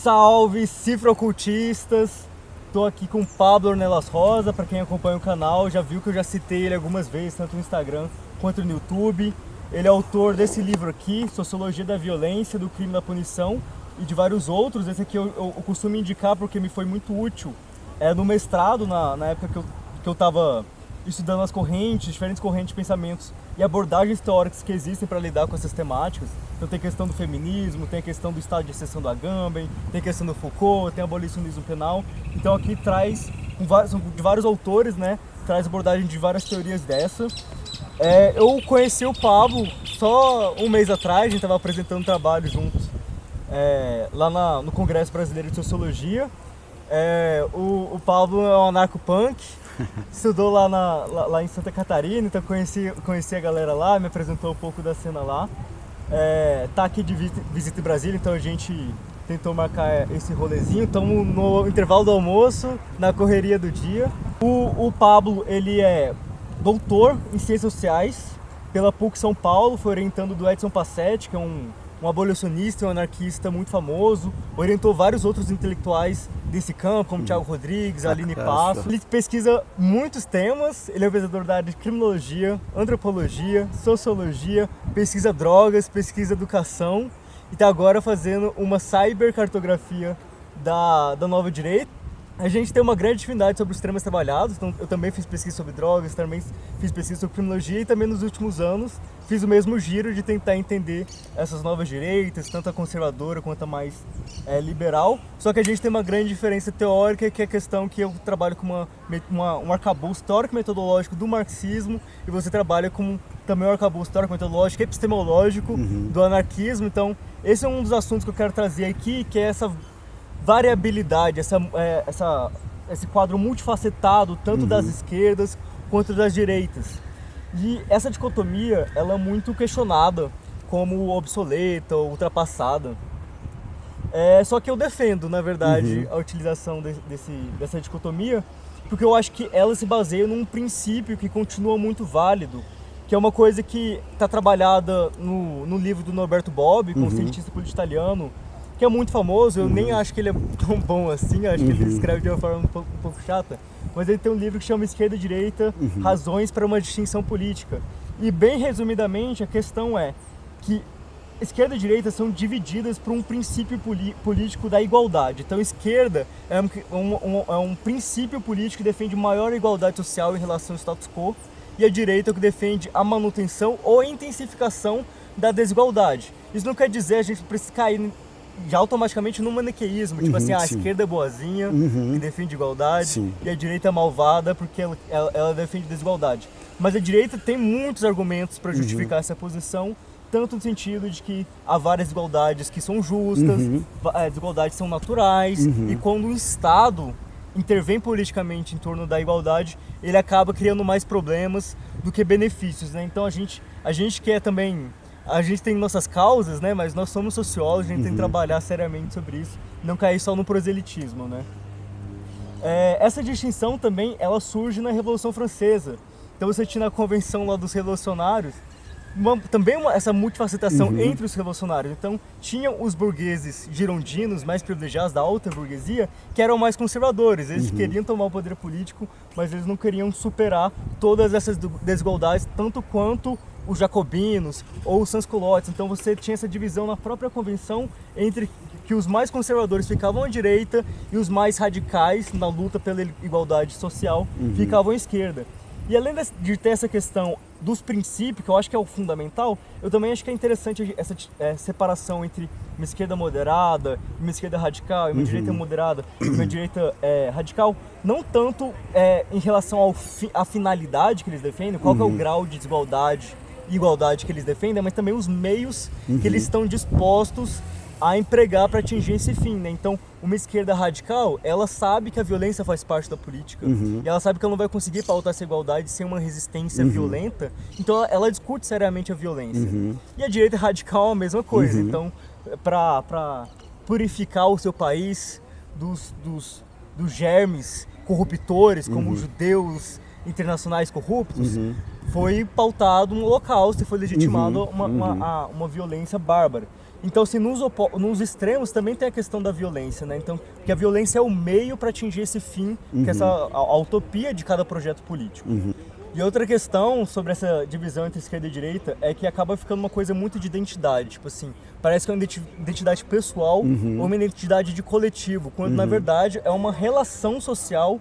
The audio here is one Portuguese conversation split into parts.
Salve, cifrocultistas! Tô aqui com o Pablo Ornelas Rosa. Para quem acompanha o canal, já viu que eu já citei ele algumas vezes, tanto no Instagram quanto no YouTube. Ele é autor desse livro aqui, Sociologia da Violência, do Crime e da Punição, e de vários outros. Esse aqui eu costumo indicar porque me foi muito útil no mestrado, na época que eu estava estudando as correntes, diferentes correntes de pensamentos e abordagens teóricas que existem para lidar com essas temáticas. Então tem a questão do feminismo, tem a questão do estado de exceção do Agamben, tem a questão do Foucault, tem o abolicionismo penal. Então aqui traz, são de vários autores, né? Traz abordagem de várias teorias dessa. Eu conheci o Pablo só um mês atrás, a gente estava apresentando trabalho juntos lá no Congresso Brasileiro de Sociologia. O Pablo é um anarcopunk, estudou lá em Santa Catarina, então conheci a galera lá, me apresentou um pouco da cena lá. Tá aqui de visita em Brasília, então a gente tentou marcar esse rolezinho. Estamos no intervalo do almoço, na correria do dia. O Pablo, ele é doutor em Ciências Sociais pela PUC São Paulo, foi orientando do Edson Passetti, que é um abolicionista e um anarquista muito famoso, orientou vários outros intelectuais desse campo, como Thiago Rodrigues, Aline Passo. Ele pesquisa muitos temas, ele é pesquisador da área de criminologia, antropologia, sociologia, pesquisa drogas, pesquisa educação, e está agora fazendo uma cybercartografia da nova direita. A gente tem uma grande afinidade sobre os temas trabalhados, então eu também fiz pesquisa sobre drogas, também fiz pesquisa sobre criminologia e também nos últimos anos fiz o mesmo giro de tentar entender essas novas direitas, tanto a conservadora quanto a mais liberal. Só que a gente tem uma grande diferença teórica, que é a questão que eu trabalho com um arcabouço teórico-metodológico do marxismo e você trabalha com também um arcabouço teórico-metodológico e epistemológico do anarquismo. Então esse é um dos assuntos que eu quero trazer aqui, que é essa variabilidade, esse quadro multifacetado, tanto das esquerdas quanto das direitas. E essa dicotomia, ela é muito questionada como obsoleta ou ultrapassada. Só que eu defendo, na verdade, a utilização dessa dicotomia, porque eu acho que ela se baseia num princípio que continua muito válido, que é uma coisa que está trabalhada no livro do Norberto Bobbio, um cientista político italiano, que é muito famoso. Eu nem acho que ele é tão bom assim, acho que ele escreve de uma forma um pouco chata, mas ele tem um livro que chama Esquerda e Direita, Razões para uma Distinção Política. E bem resumidamente, a questão é que esquerda e direita são divididas por um princípio político da igualdade. Então esquerda é um princípio político que defende maior igualdade social em relação ao status quo, e a direita que defende a manutenção ou a intensificação da desigualdade. Isso não quer dizer a gente precisa cair já automaticamente no maniqueísmo, tipo assim, a esquerda é boazinha, que defende igualdade, e a direita é malvada porque ela defende desigualdade. Mas a direita tem muitos argumentos para justificar essa posição, tanto no sentido de que há várias desigualdades que são justas, desigualdades são naturais, e quando o Estado intervém politicamente em torno da igualdade, ele acaba criando mais problemas do que benefícios, né? Então a gente quer também... A gente tem nossas causas, né? Mas nós somos sociólogos, a gente tem que trabalhar seriamente sobre isso, não cair só no proselitismo, né? Essa distinção também, ela surge na Revolução Francesa. Então você tinha na Convenção lá dos Revolucionários, essa multifacetação entre os revolucionários. Então tinham os burgueses girondinos, mais privilegiados da alta burguesia, que eram mais conservadores. Eles queriam tomar o poder político, mas eles não queriam superar todas essas desigualdades, tanto quanto os jacobinos ou os sans-culottes. Então você tinha essa divisão na própria convenção entre que os mais conservadores ficavam à direita e os mais radicais na luta pela igualdade social ficavam à esquerda. E além de ter essa questão dos princípios, que eu acho que é o fundamental, eu também acho que é interessante essa separação entre uma esquerda moderada, uma esquerda radical, e uma direita moderada e uma direita radical, não tanto em relação à finalidade que eles defendem, qual que é o grau de desigualdade e igualdade que eles defendem, mas também os meios que eles estão dispostos a empregar para atingir esse fim, né? Então, uma esquerda radical, ela sabe que a violência faz parte da política, e ela sabe que ela não vai conseguir pautar essa igualdade sem uma resistência violenta, então ela discute seriamente a violência. E a direita radical é a mesma coisa. Então, para purificar o seu país dos germes corruptores, como os judeus internacionais corruptos, foi pautado um holocausto e foi legitimado uma violência bárbara. Então, assim, nos extremos também tem a questão da violência, né? Então, porque a violência é o meio para atingir esse fim, que é a utopia de cada projeto político. E outra questão sobre essa divisão entre esquerda e direita é que acaba ficando uma coisa muito de identidade. Tipo assim, parece que é uma identidade pessoal ou uma identidade de coletivo, quando na verdade é uma relação social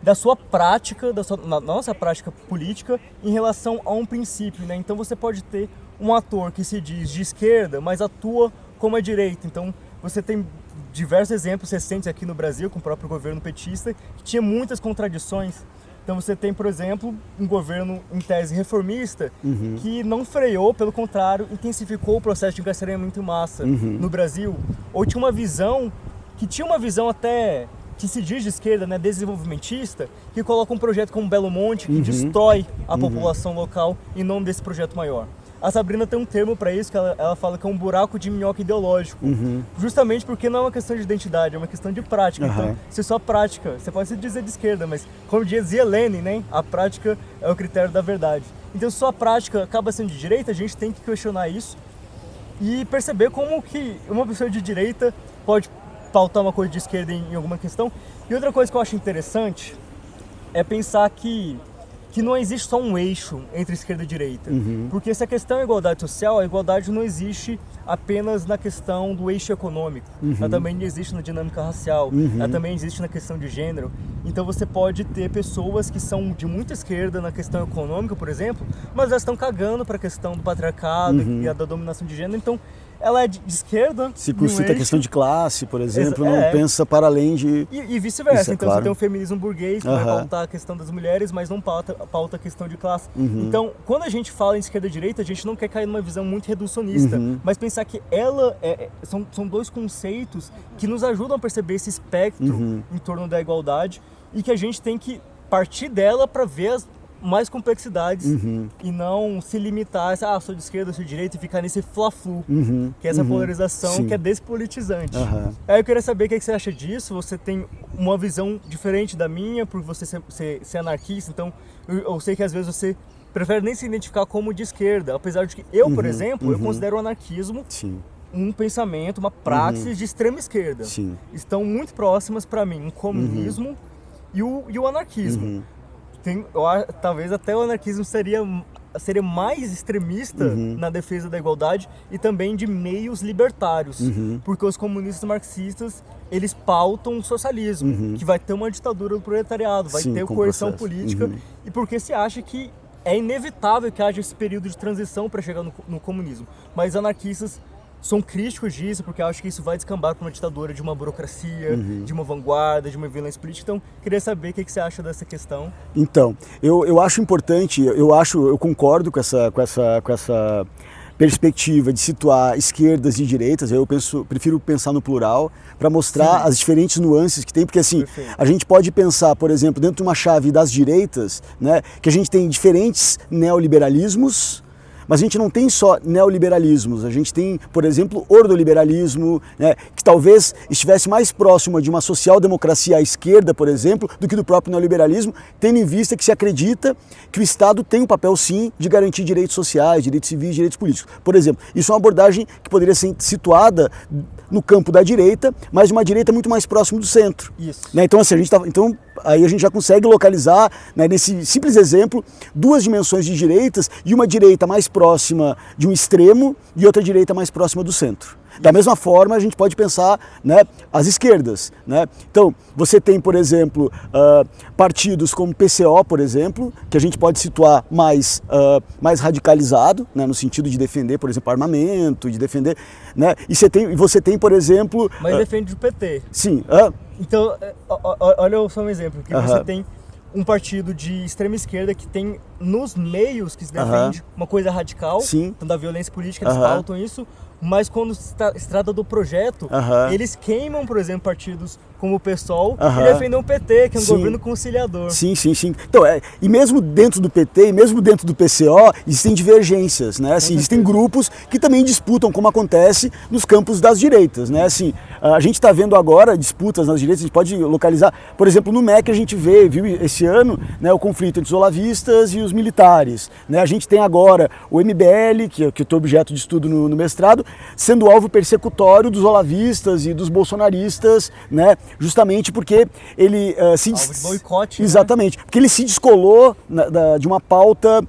da sua prática, na nossa prática política, em relação a um princípio, né? Então você pode ter um ator que se diz de esquerda, mas atua como a direita. Então você tem diversos exemplos recentes aqui no Brasil, com o próprio governo petista, que tinha muitas contradições. Então você tem, por exemplo, um governo em tese reformista que não freou, pelo contrário, intensificou o processo de encarceramento em massa no Brasil. Ou tinha uma visão até que se diz de esquerda, né, desenvolvimentista, que coloca um projeto como Belo Monte que destrói a população local em nome desse projeto maior. A Sabrina tem um termo para isso, que ela fala que é um buraco de minhoca ideológico. Justamente porque não é uma questão de identidade, é uma questão de prática. Então, se sua prática, você pode se dizer de esquerda, mas como dizia Lenin, né, a prática é o critério da verdade. Então, se sua prática acaba sendo de direita, a gente tem que questionar isso e perceber como que uma pessoa de direita pode pautar uma coisa de esquerda em alguma questão. E outra coisa que eu acho interessante é pensar que não existe só um eixo entre esquerda e direita. Porque se a questão é igualdade social, a igualdade não existe apenas na questão do eixo econômico. Ela também existe na dinâmica racial, ela também existe na questão de gênero. Então você pode ter pessoas que são de muita esquerda na questão econômica, por exemplo, mas elas estão cagando para a questão do patriarcado e da dominação de gênero. Então ela é de esquerda. Se cita a questão de classe, por exemplo, não pensa para além de... E vice-versa. Então você tem um feminismo burguês que vai pautar a questão das mulheres, mas não pauta a questão de classe. Então, quando a gente fala em esquerda e direita, a gente não quer cair numa visão muito reducionista, mas pensar que são dois conceitos que nos ajudam a perceber esse espectro em torno da igualdade e que a gente tem que partir dela para ver as mais complexidades e não se limitar a sou de esquerda, sou de direita e ficar nesse fla-flu, que é essa polarização que é despolitizante. Aí eu queria saber o que você acha disso. Você tem uma visão diferente da minha por você ser anarquista, então eu sei que às vezes você prefere nem se identificar como de esquerda, apesar de que eu, por exemplo, eu considero o anarquismo um pensamento, uma praxis de extrema esquerda. Estão muito próximas para mim o comunismo e o anarquismo. Talvez até o anarquismo seria mais extremista na defesa da igualdade e também de meios libertários, porque os comunistas marxistas eles pautam o socialismo, que vai ter uma ditadura do proletariado, vai ter coerção política, e porque se acha que é inevitável que haja esse período de transição para chegar no comunismo. Mas anarquistas são críticos disso, porque eu acho que isso vai descambar para uma ditadura de uma burocracia, de uma vanguarda, de uma violência política. Então, queria saber o que você acha dessa questão. Então, eu acho importante, eu concordo com essa perspectiva de situar esquerdas e direitas. Prefiro pensar no plural, para mostrar as diferentes nuances que tem, porque assim, a gente pode pensar, por exemplo, dentro de uma chave das direitas, né, que a gente tem diferentes neoliberalismos, mas a gente não tem só neoliberalismos, a gente tem, por exemplo, ordoliberalismo, né, que talvez estivesse mais próximo de uma social-democracia à esquerda, por exemplo, do que do próprio neoliberalismo, tendo em vista que se acredita que o Estado tem um papel, sim, de garantir direitos sociais, direitos civis, direitos políticos. Por exemplo, isso é uma abordagem que poderia ser situada no campo da direita, mas de uma direita muito mais próximo do centro. Né? Então, assim, aí a gente já consegue localizar, né, nesse simples exemplo, duas dimensões de direitas e uma direita mais próxima de um extremo e outra direita mais próxima do centro. Da mesma forma, a gente pode pensar, né, as esquerdas. Né? Então, você tem, por exemplo, partidos como PCO, por exemplo, que a gente pode situar mais radicalizado, né, no sentido de defender, por exemplo, armamento, de defender... Né? E você tem, por exemplo... Mas defende o PT. Sim. Então, olha só um exemplo, que você tem um partido de extrema esquerda que tem nos meios que se defende uma coisa radical, então da violência política, eles pautam isso, mas quando se trata do projeto, eles queimam, por exemplo, partidos como o PSOL, e defender um PT, que é um Sim. governo conciliador. Sim, sim, sim. Então, e mesmo dentro do PT, e mesmo dentro do PCO, existem divergências, né? Assim, existem grupos que também disputam, como acontece nos campos das direitas, né? Assim, a gente está vendo agora disputas nas direitas, a gente pode localizar, por exemplo, no MEC a gente viu esse ano, né, o conflito entre os olavistas e os militares, né? A gente tem agora o MBL, que eu estou objeto de estudo no mestrado, sendo alvo persecutório dos olavistas e dos bolsonaristas, né? Justamente porque ele se... Alvo de boicote, exatamente, porque ele se descolou de uma pauta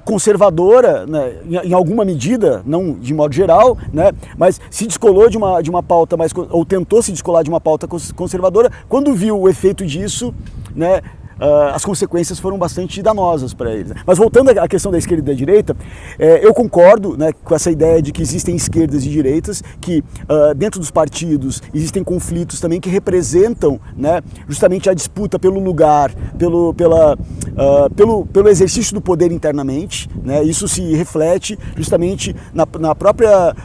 conservadora, né, em alguma medida, não de modo geral, né, mas se descolou de uma pauta mais, ou tentou se descolar de uma pauta conservadora, quando viu o efeito disso, né, as consequências foram bastante danosas para eles. Mas voltando à questão da esquerda e da direita, eu concordo, né, com essa ideia de que existem esquerdas e direitas, que dentro dos partidos existem conflitos também que representam, né, justamente a disputa pelo lugar, pelo exercício do poder internamente, né. Isso se reflete justamente na própria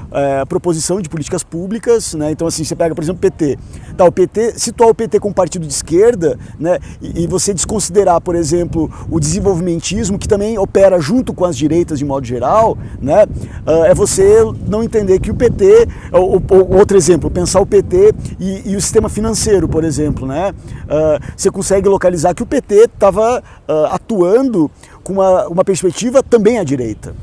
proposição de políticas públicas, né. Então, assim, você pega, por exemplo, o PT. Tá, o PT, situar o PT como partido de esquerda, né, e você desconsiderar, por exemplo, o desenvolvimentismo, que também opera junto com as direitas de modo geral, né, é você não entender que o PT, outro exemplo, pensar o PT e o sistema financeiro, por exemplo, né, você consegue localizar que o PT estava atuando com uma perspectiva também à direita.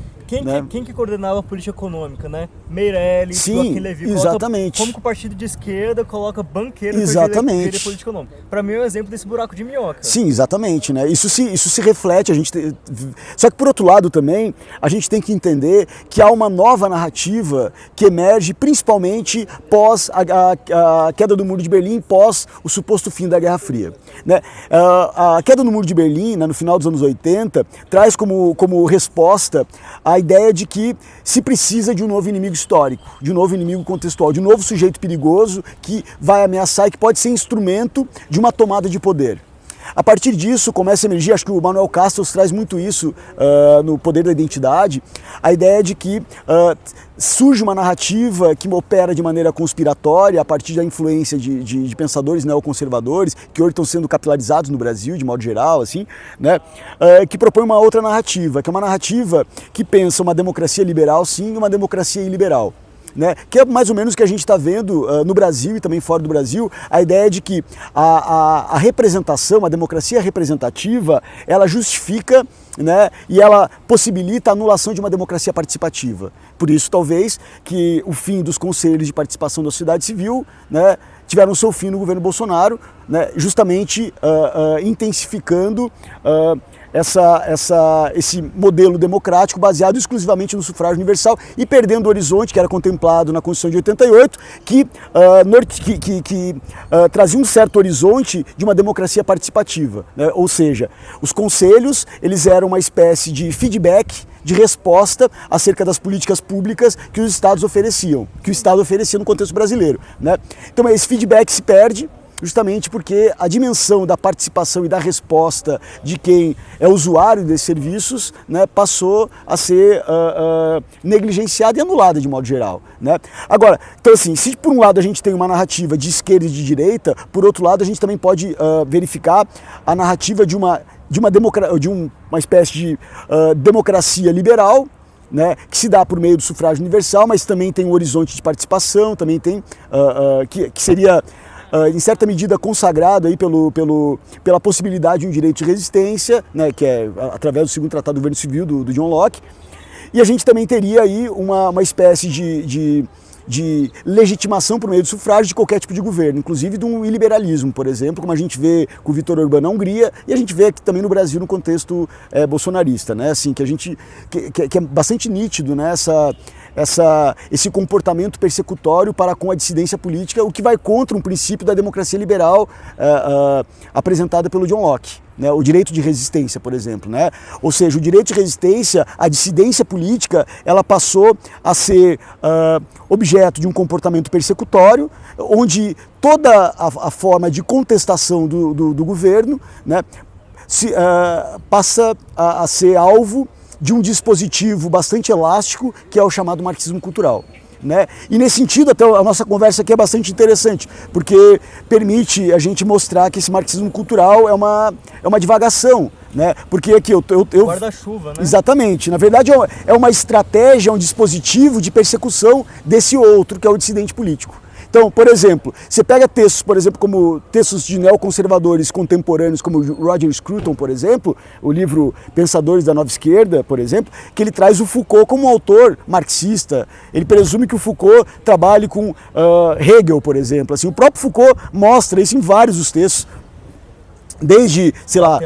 Quem que coordenava a política econômica, né? Meirelles, sim, Joaquim Levy, exatamente. Como que o partido de esquerda coloca banqueiro exatamente. para gerir política econômica. Para mim é um exemplo desse buraco de minhoca. Sim, exatamente, né? Isso se reflete, só que por outro lado também, a gente tem que entender que há uma nova narrativa que emerge principalmente pós a queda do Muro de Berlim, pós o suposto fim da Guerra Fria, né? A queda do Muro de Berlim, né, no final dos anos 80, traz como resposta a ideia de que se precisa de um novo inimigo histórico, de um novo inimigo contextual, de um novo sujeito perigoso que vai ameaçar e que pode ser instrumento de uma tomada de poder. A partir disso começa a emergir, acho que o Manuel Castells traz muito isso no Poder da Identidade, a ideia de que surge uma narrativa que opera de maneira conspiratória a partir da influência de pensadores neoconservadores, que hoje estão sendo capilarizados no Brasil, de modo geral, assim, né, que propõe uma outra narrativa, que é uma narrativa que pensa uma democracia liberal, sim, e uma democracia iliberal. Né, que é mais ou menos o que a gente está vendo no Brasil e também fora do Brasil, a ideia de que a representação, a democracia representativa, ela justifica, né, e ela possibilita a anulação de uma democracia participativa. Por isso, talvez, que o fim dos conselhos de participação da sociedade civil, né, tiveram seu fim no governo Bolsonaro, né, justamente intensificando esse modelo democrático baseado exclusivamente no sufrágio universal e perdendo o horizonte que era contemplado na Constituição de 88, que trazia um certo horizonte de uma democracia participativa, né? Ou seja, os conselhos eles eram uma espécie de feedback, de resposta acerca das políticas públicas que os estados ofereciam, que o Estado oferecia no contexto brasileiro, né? Então esse feedback se perde, justamente porque a dimensão da participação e da resposta de quem é usuário desses serviços, né, passou a ser negligenciada e anulada de modo geral, né? Agora, então assim, se por um lado a gente tem uma narrativa de esquerda e de direita, por outro lado a gente também pode verificar a narrativa de uma espécie de democracia liberal, né, que se dá por meio do sufrágio universal, mas também tem um horizonte de participação, também tem que seria em certa medida consagrado aí pela possibilidade de um direito de resistência, né, que é através do segundo Tratado do Governo Civil do John Locke, e a gente também teria aí uma espécie de legitimação por meio do sufrágio de qualquer tipo de governo, inclusive de um iliberalismo, por exemplo, como a gente vê com o Viktor Orbán na Hungria e a gente vê aqui também no Brasil no contexto bolsonarista, né, assim, que é bastante nítido, né, esse comportamento persecutório para com a dissidência política, o que vai contra um princípio da democracia liberal apresentada pelo John Locke, né, o direito de resistência, por exemplo, né? Ou seja, o direito de resistência, a dissidência política, ela passou a ser objeto de um comportamento persecutório, onde toda a forma de contestação do governo, né, passa a ser alvo de um dispositivo bastante elástico, que é o chamado marxismo cultural. né? E nesse sentido, até a nossa conversa aqui é bastante interessante, porque permite a gente mostrar que esse marxismo cultural é uma divagação, né? Porque aqui eu guarda-chuva, né? Exatamente. Na verdade é uma estratégia, um dispositivo de persecução desse outro, que é o dissidente político. Então, por exemplo, você pega textos, por exemplo, como textos de neoconservadores contemporâneos, como Roger Scruton, por exemplo, o livro Pensadores da Nova Esquerda, por exemplo, que ele traz o Foucault como um autor marxista. Ele presume que o Foucault trabalhe com Hegel, por exemplo. Assim, o próprio Foucault mostra isso em vários dos textos. Desde, sei lá,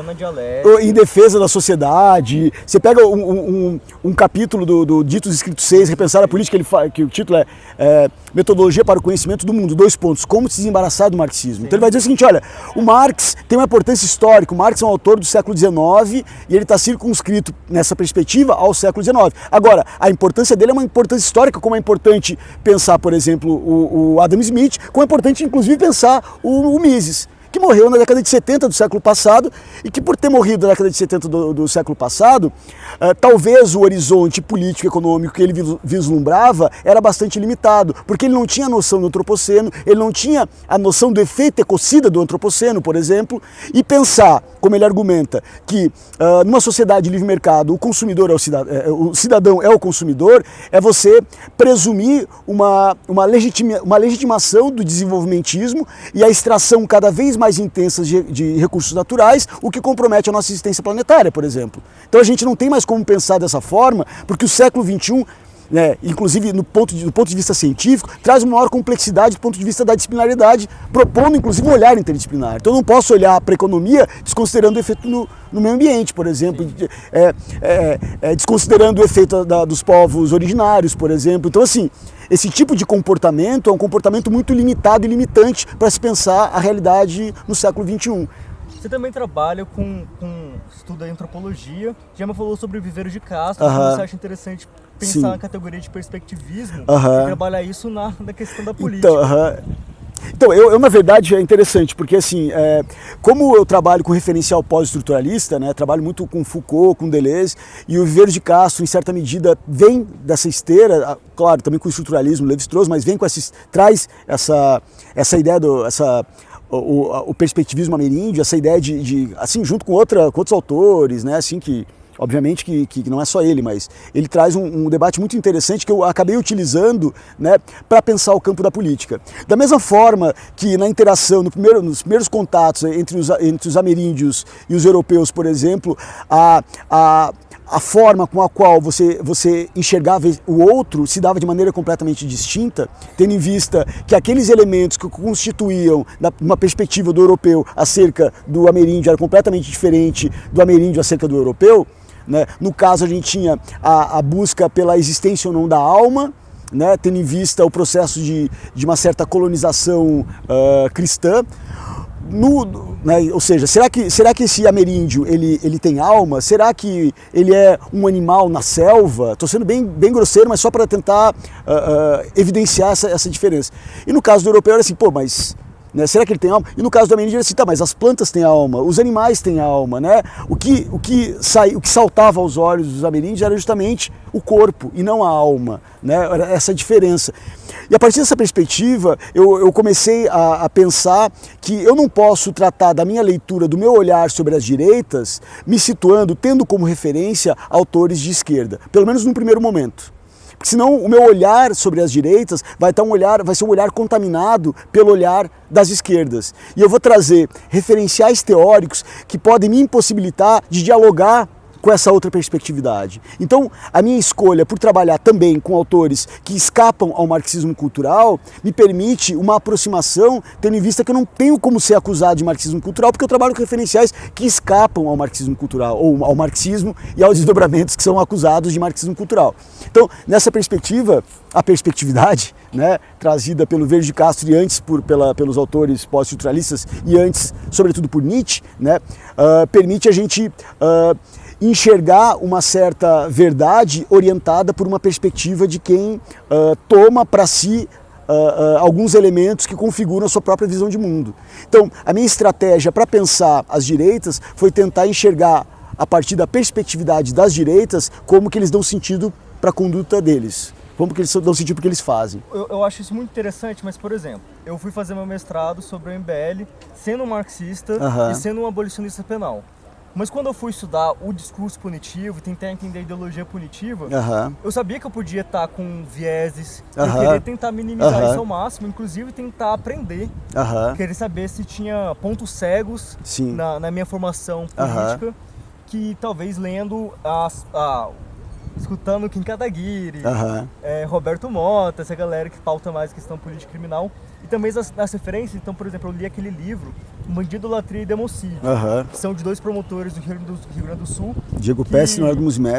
em defesa da sociedade. Você pega um capítulo do Ditos Escritos 6, Repensar a Política, que o título é Metodologia para o Conhecimento do Mundo, 2 pontos, como se desembaraçar do marxismo. Sim. Então ele vai dizer o seguinte, olha, o Marx tem uma importância histórica, o Marx é um autor do século XIX e ele está circunscrito nessa perspectiva ao século XIX. Agora, a importância dele é uma importância histórica, como é importante pensar, por exemplo, o Adam Smith, como é importante inclusive pensar o Mises, que morreu na década de 70 do século passado e que por ter morrido na década de 70 do século passado, talvez o horizonte político e econômico que ele vislumbrava era bastante limitado, porque ele não tinha a noção do antropoceno, ele não tinha a noção do efeito ecocida do antropoceno, por exemplo, e pensar, como ele argumenta, que numa sociedade de livre mercado o consumidor é o cidadão é o consumidor, é você presumir uma legitimação do desenvolvimentismo e a extração cada vez mais intensas de recursos naturais, o que compromete a nossa existência planetária, por exemplo. Então a gente não tem mais como pensar dessa forma, porque o século XXI, né, inclusive do ponto de vista científico, traz uma maior complexidade do ponto de vista da disciplinaridade, propondo inclusive um olhar interdisciplinar. Então eu não posso olhar para a economia desconsiderando o efeito no meio ambiente, por exemplo, desconsiderando o efeito dos povos originários, por exemplo. Então assim, esse tipo de comportamento é um comportamento muito limitado e limitante para se pensar a realidade no século XXI. Você também trabalha com estudo em antropologia, já me falou sobre o Viveiro de Castro, que você acha interessante pensar na categoria de perspectivismo e trabalhar isso na questão da política. Então, eu na verdade é interessante, porque assim, como eu trabalho com referencial pós-estruturalista, né, trabalho muito com Foucault, com Deleuze, e o Viveiro de Castro, em certa medida, vem dessa esteira, claro, também com o estruturalismo, Lévi-Strauss, mas vem com traz essa ideia o perspectivismo ameríndio, essa ideia assim, junto com outros autores, né, assim, que obviamente que não é só ele, mas ele traz um debate muito interessante que eu acabei utilizando, né, para pensar o campo da política. Da mesma forma que na interação, nos primeiros contatos entre os ameríndios e os europeus, por exemplo, a forma com a qual você enxergava o outro se dava de maneira completamente distinta, tendo em vista que aqueles elementos que constituíam uma perspectiva do europeu acerca do ameríndio era completamente diferente do ameríndio acerca do europeu, né? No caso a gente tinha a busca pela existência ou não da alma, né? Tendo em vista o processo de uma certa colonização cristã. Né, ou seja, será que esse ameríndio ele tem alma? Será que ele é um animal na selva? Estou sendo bem grosseiro, mas só para tentar evidenciar essa diferença. E no caso do europeu era assim, pô, mas né, será que ele tem alma? E no caso do ameríndio era assim, tá, mas as plantas têm alma, os animais têm alma, né? O que saltava aos olhos dos ameríndios era justamente o corpo e não a alma, né? Era essa diferença. E a partir dessa perspectiva, eu comecei a pensar que eu não posso tratar da minha leitura, do meu olhar sobre as direitas, me situando, tendo como referência autores de esquerda, pelo menos num primeiro momento. Porque senão o meu olhar sobre as direitas vai ser um olhar contaminado pelo olhar das esquerdas. E eu vou trazer referenciais teóricos que podem me impossibilitar de dialogar com essa outra perspectividade. Então, a minha escolha por trabalhar também com autores que escapam ao marxismo cultural me permite uma aproximação, tendo em vista que eu não tenho como ser acusado de marxismo cultural, porque eu trabalho com referenciais que escapam ao marxismo cultural, ou ao marxismo e aos desdobramentos que são acusados de marxismo cultural. Então, nessa perspectiva, a perspectividade, né, trazida pelo Viveiro de Castro e antes pelos autores pós-estruturalistas e antes, sobretudo, por Nietzsche, né, permite a gente enxergar uma certa verdade orientada por uma perspectiva de quem toma para si alguns elementos que configuram a sua própria visão de mundo. Então, a minha estratégia para pensar as direitas foi tentar enxergar, a partir da perspectividade das direitas, como que eles dão sentido para a conduta deles. vão porque eles dão sentido porque eles fazem. Eu acho isso muito interessante, mas, por exemplo, eu fui fazer meu mestrado sobre o MBL sendo um marxista e sendo um abolicionista penal. Mas quando eu fui estudar o discurso punitivo, tentar entender a ideologia punitiva, eu sabia que eu podia estar com vieses, eu queria tentar minimizar isso ao máximo, inclusive tentar aprender, querer saber se tinha pontos cegos na minha formação política, que talvez lendo, escutando Kim Kataguiri, Roberto Mota, essa galera que pauta mais questão política criminal, e também as referências. Então, por exemplo, eu li aquele livro, Bandido, Latria e Democídio, que são de dois promotores do Rio Grande do Sul. Diego Pesce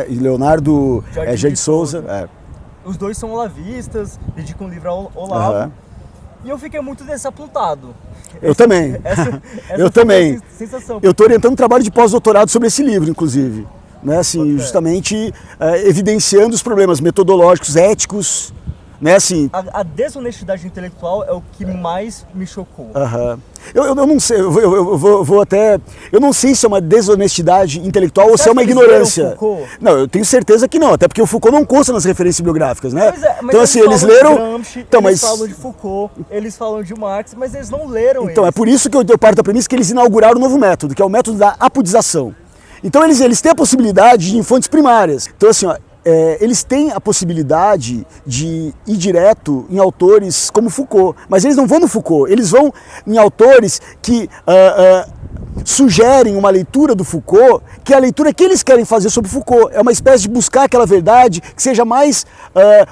e Leonardo Jardim de Souza. Os dois são olavistas, dedicam um livro ao Olavo. E eu fiquei muito desapontado. Eu também. Eu também. Sensação. Eu estou orientando um trabalho de pós-doutorado sobre esse livro, inclusive. Né, assim, justamente evidenciando os problemas metodológicos, éticos. Né, assim, a desonestidade intelectual é o que mais me chocou. Eu não sei, eu não sei se é uma desonestidade intelectual ou se é uma ignorância. Não, eu tenho certeza que não, até porque o Foucault não consta nas referências bibliográficas, né? Mas então assim, eles leram, Gramsci, eles falam de Foucault, eles falam de Marx, mas eles não leram. Então é por isso que eu parto da premissa que eles inauguraram um novo método, que é o método da apudização. Então eles têm a possibilidade de ir em fontes primárias. Então assim, ó, eles têm a possibilidade de ir direto em autores como Foucault, mas eles não vão no Foucault, eles vão em autores que sugerem uma leitura do Foucault, que é a leitura que eles querem fazer sobre Foucault. É uma espécie de buscar aquela verdade que seja mais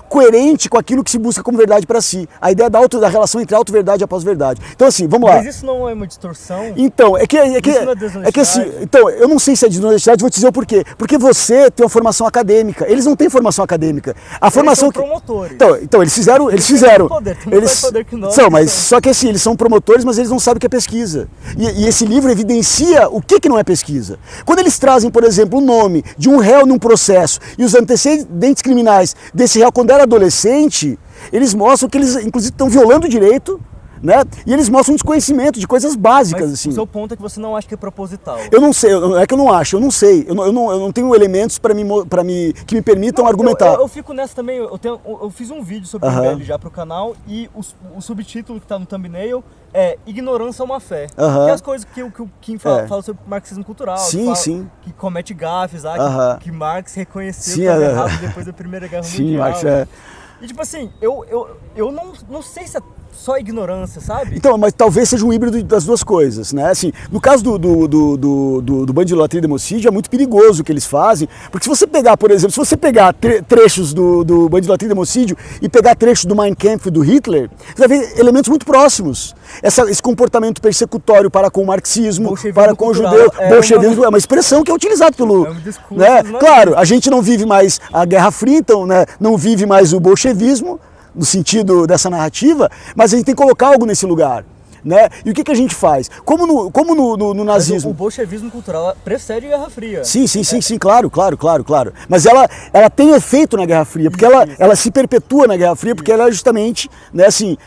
coerente com aquilo que se busca como verdade para si. A ideia da relação entre auto-verdade e pós-verdade. Então assim, vamos lá. Mas isso não é uma distorção? Então, isso não é desonestidade? assim, então, eu não sei se é desonestidade, vou te dizer o porquê. Porque você tem uma formação acadêmica, eles não têm formação acadêmica. A formação eles são promotores. Então eles fizeram. Eles poder que nós. Mas só que assim, eles são promotores, mas eles não sabem o que é pesquisa. E esse livro evidencia o que não é pesquisa. Quando eles trazem, por exemplo, o nome de um réu num processo e os antecedentes criminais desse réu quando era adolescente, eles mostram que eles, inclusive, estão violando o direito, né? E eles mostram um desconhecimento de coisas básicas. Mas assim. O seu ponto é que você não acha que é proposital. Eu não sei, não é que eu não acho, eu não sei. Eu não tenho elementos que me permitam argumentar. Eu fico nessa também, eu fiz um vídeo sobre o MBL já pro canal e o subtítulo que tá no thumbnail é Ignorância é uma fé. Que é as coisas que o Kim fala sobre marxismo cultural. Sim. Que comete gafes, que Marx reconheceu que era errado depois da Primeira Guerra Mundial. Sim, Marx E tipo assim, eu não sei se é só ignorância, sabe? Então, mas talvez seja um híbrido das duas coisas, né? Assim, no caso do Bandido, Latria e Democídio, é muito perigoso o que eles fazem, porque se você pegar, por exemplo, se você pegar trechos do Bandido, Latria e Democídio e pegar trechos do Mein Kampf e do Hitler, você vai ver elementos muito próximos. Esse comportamento persecutório para com o marxismo, para com o judeu, bolchevismo é uma expressão que é utilizada pelo... né? Claro, a gente não vive mais a Guerra Fria, então, né, não vive mais o bolchevismo, no sentido dessa narrativa, mas a gente tem que colocar algo nesse lugar. Né? E o que a gente faz? Como no nazismo... O bolchevismo cultural precede a Guerra Fria. Sim, claro. Mas ela tem efeito na Guerra Fria, porque ela se perpetua na Guerra Fria, porque ela é justamente, né, assim,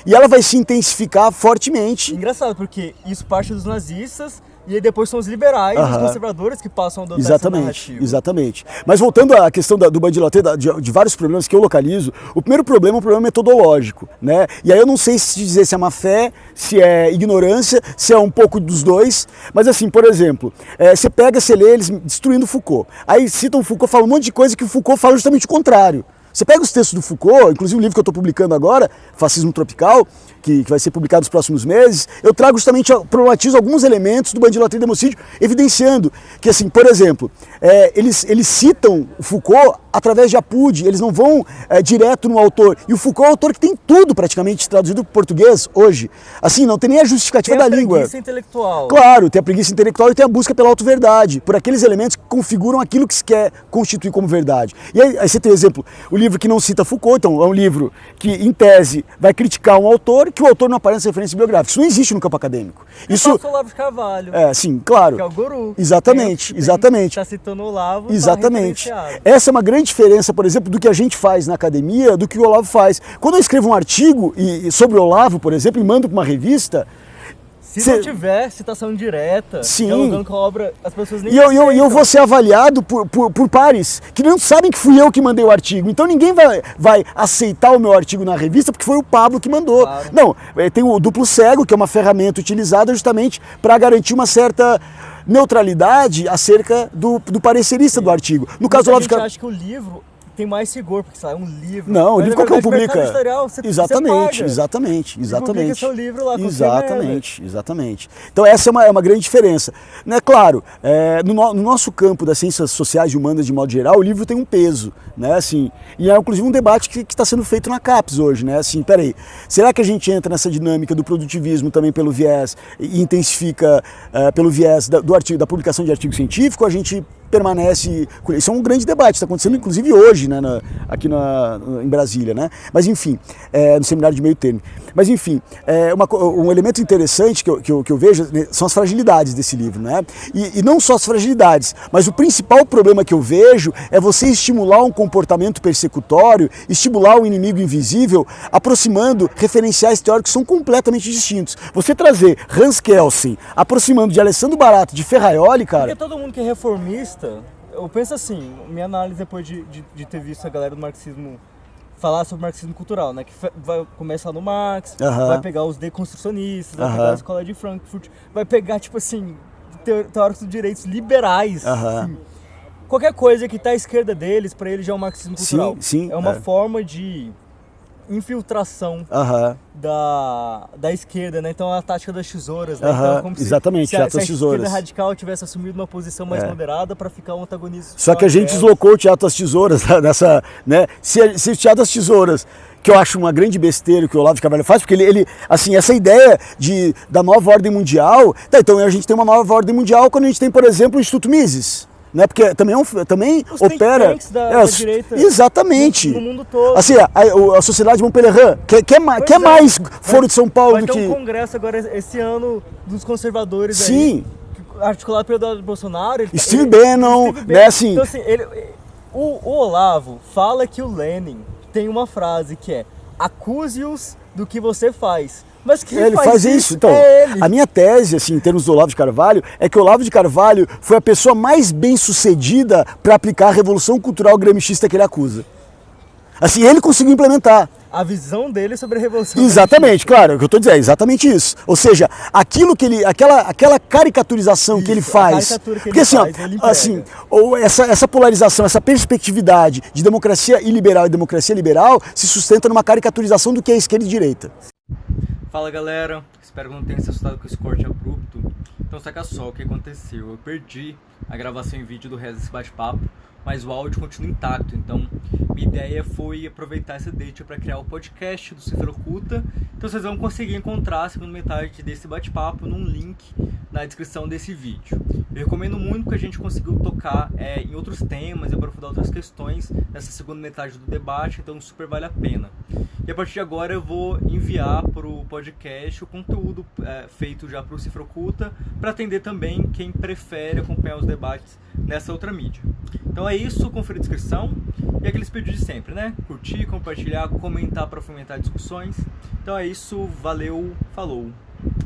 e ela vai se intensificar fortemente. Engraçado, porque isso parte dos nazistas, e aí depois são os liberais, os conservadores que passam a adotar essa narrativa. Exatamente. Mas voltando à questão do Bandido, Latria, de vários problemas que eu localizo, o primeiro problema é um problema metodológico, né? E aí eu não sei se dizer se é má fé, se é ignorância, se é um pouco dos dois, mas assim, por exemplo, você lê eles destruindo Foucault, aí citam Foucault, falam um monte de coisa que o Foucault fala justamente o contrário. Você pega os textos do Foucault, inclusive o livro que eu estou publicando agora, Fascismo Tropical, que vai ser publicado nos próximos meses, eu trago justamente, problematizo alguns elementos do Bandido, Latria e Democídio, evidenciando que, assim, por exemplo, eles citam o Foucault através de Apude, eles não vão direto no autor. E o Foucault é um autor que tem tudo praticamente traduzido para o português hoje. Assim, não tem nem a justificativa da língua. Tem a preguiça intelectual. Claro, tem a preguiça intelectual e tem a busca pela auto-verdade, por aqueles elementos que configuram aquilo que se quer constituir como verdade. E aí você tem, por exemplo, o livro que não cita Foucault, então é um livro que, em tese, vai criticar um autor, que o autor não aparece em referência bibliográfica. Isso não existe no campo acadêmico. Isso é o Olavo de Carvalho. Sim, claro. Que é o guru. Exatamente. Está citando o Olavo. Exatamente. Essa é uma grande diferença, por exemplo, do que a gente faz na academia, do que o Olavo faz. Quando eu escrevo um artigo sobre o Olavo, por exemplo, e mando para uma revista, Se não tiver citação direta, dialogando com a obra, as pessoas nem eu vou ser avaliado por pares que não sabem que fui eu que mandei o artigo. Então ninguém vai aceitar o meu artigo na revista porque foi o Pablo que mandou. Claro. Não, tem o duplo cego, que é uma ferramenta utilizada justamente para garantir uma certa neutralidade acerca do parecerista do artigo. No caso do Olavo de Carvalho, acha que o livro tem mais rigor, porque sabe, é um livro. Não, o livro qualquer um publica. Exatamente. Publica seu livro lá com exatamente. Então essa é uma grande diferença. Né, claro, no nosso campo das ciências sociais e humanas de modo geral, o livro tem um peso, né, assim, e é inclusive um debate que está sendo feito na CAPES hoje, né, assim, peraí, será que a gente entra nessa dinâmica do produtivismo também pelo viés e intensifica pelo viés da publicação de artigo científico, ou a gente permanece... Isso é um grande debate, está acontecendo inclusive hoje, né, aqui em Brasília, né? Mas enfim, no seminário de meio termo. Mas enfim, um elemento interessante que eu vejo, né, são as fragilidades desse livro, né? E não só as fragilidades, mas o principal problema que eu vejo é você estimular um comportamento persecutório, estimular o inimigo invisível, aproximando referenciais teóricos que são completamente distintos. Você trazer Hans Kelsen aproximando de Alessandro Barata, de Ferraioli, cara... Porque todo mundo que é reformista, eu penso assim, minha análise depois de ter visto a galera do marxismo falar sobre marxismo cultural, né? Que vai começar no Marx, vai pegar os deconstrucionistas, vai pegar a escola de Frankfurt, vai pegar, tipo assim, teóricos dos direitos liberais. Assim. Qualquer coisa que está à esquerda deles, para eles já é um marxismo cultural. Sim, é uma forma de infiltração da esquerda, né? Então a tática das tesouras, né? Então, como exatamente, se a tesouras. esquerda radical tivesse assumido uma posição mais moderada para ficar um antagonista. Só que a gente deslocou o Teatro das Tesouras dessa, né? Se o Teatro das Tesouras, que eu acho uma grande besteira que o Olavo de Carvalho faz, porque ele assim, essa ideia da nova ordem mundial, então a gente tem uma nova ordem mundial quando a gente tem, por exemplo, o Instituto Mises. Né? Porque também os opera da direita exatamente no mundo todo. Assim, a Sociedade Montpellier quer mais Foro de São Paulo do que... Vai ter um congresso agora esse ano dos conservadores. Sim. Aí, articulado pelo Eduardo Bolsonaro. Steve Bannon, né, assim... Então assim, o Olavo fala que o Lenin tem uma frase que é: acuse-os do que você faz. Mas quem ele faz isso. Então, a minha tese, assim, em termos do Olavo de Carvalho, é que o Olavo de Carvalho foi a pessoa mais bem-sucedida para aplicar a revolução cultural gramscista que ele acusa. Assim, ele conseguiu implementar. A visão dele sobre a revolução. Exatamente, claro, é o que eu estou dizendo, é exatamente isso. Ou seja, aquilo que aquela caricaturização que ele faz. Porque ou essa polarização, essa perspectividade de democracia iliberal e democracia liberal se sustenta numa caricaturização do que é esquerda e direita. Fala galera, espero que não tenha se assustado com esse corte abrupto. Então saca só o que aconteceu, eu perdi a gravação em vídeo do resto desse bate-papo, mas o áudio continua intacto, então minha ideia foi aproveitar essa deixa para criar o podcast do Cifra Oculta. Então vocês vão conseguir encontrar a segunda metade desse bate-papo num link na descrição desse vídeo. Eu recomendo muito que a gente conseguiu tocar em outros temas e aprofundar outras questões nessa segunda metade do debate, então super vale a pena. E a partir de agora eu vou enviar para o podcast o conteúdo feito já para o Cifra Oculta, para atender também quem prefere acompanhar os debates nessa outra mídia. Então é isso, confere a descrição e aqueles pedidos de sempre, né? Curtir, compartilhar, comentar para fomentar discussões. Então é isso, valeu, falou!